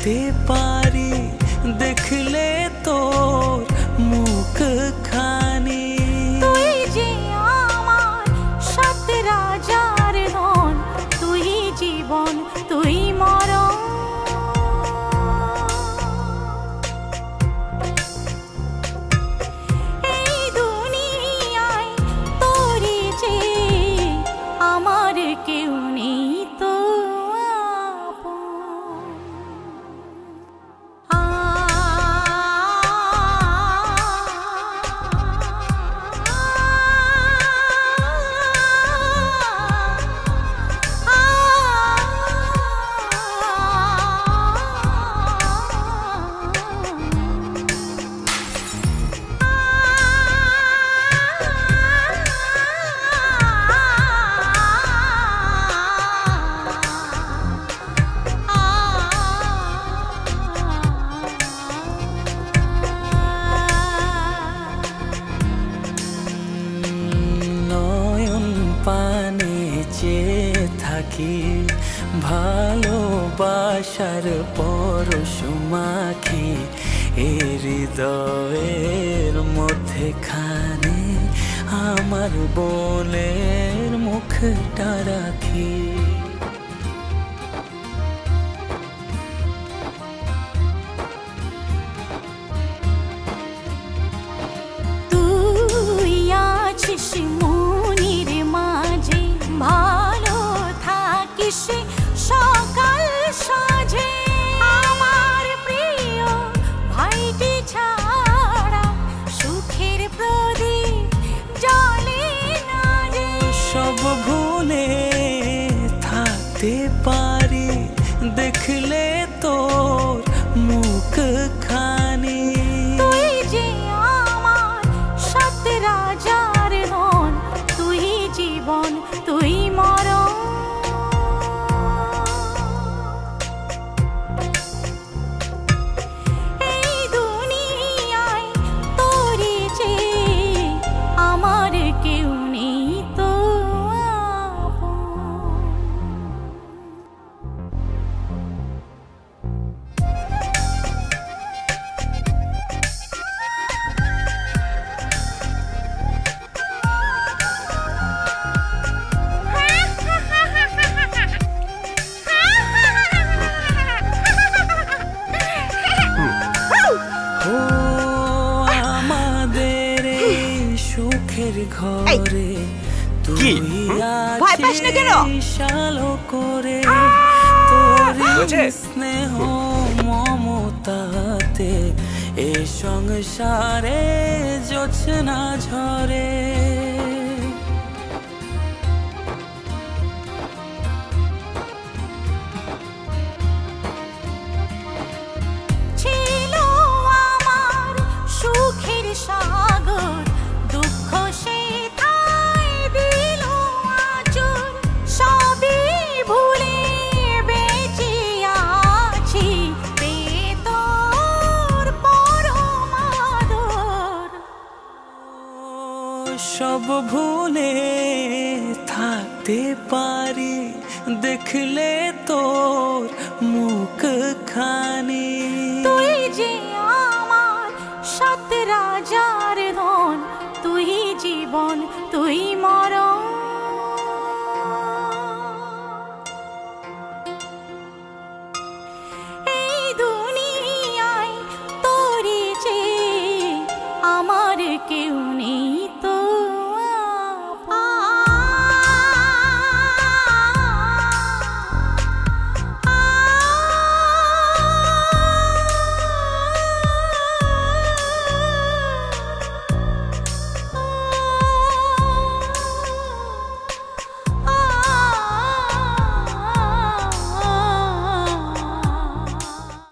থাকতে পারি দেখলে তোর মুখ খানি। তুই যে আমার সাত রাজার ধন, তুই জীবন তুই মরণ। এই দুনিয়ায় তোরে যে আমার কেউ নেই তো পানে চেয়ে থাকি ভালোবাসার পরশ মাখি এ হৃদয়ের মধ্যেখানে আমার বোনের মুখটা রাখি। তুই আছিস মনির মাঝে, ভালো থাকিস সকাল সাজে। আমার প্রিয় ভাইটি ছাড়া সুখের প্রদীপ জ্বলে না যে। সব ভুলে থাকতে পারি দেখলে তোর মুখ খানি। তুই যে আমার সাত রাজার ধন, তুই জীবন তুই মরণ। এই দুনিয়ায় তোরে যে আমার কেউ নেই তো সুখের ঘরে তুই আছিস আলো করে। তোর স্নেহ মমতাতে এ সংসারে জোছনা ঝরে। ছিল আমার সুখের সাগর, দুঃখ সে ঠাই দিল আঁচড়। সবই ভুলে বেঁচে আছি পেয়ে তোর পরম আদর। সব ভুলে থাকতে পারি দেখলে তোর মুখ খানি। তুই যে আমার সাত রাজার ধন, তুই জীবন তুই মরণ। এই দুনিয়ায় তোরে যে আমার কেউ নেই।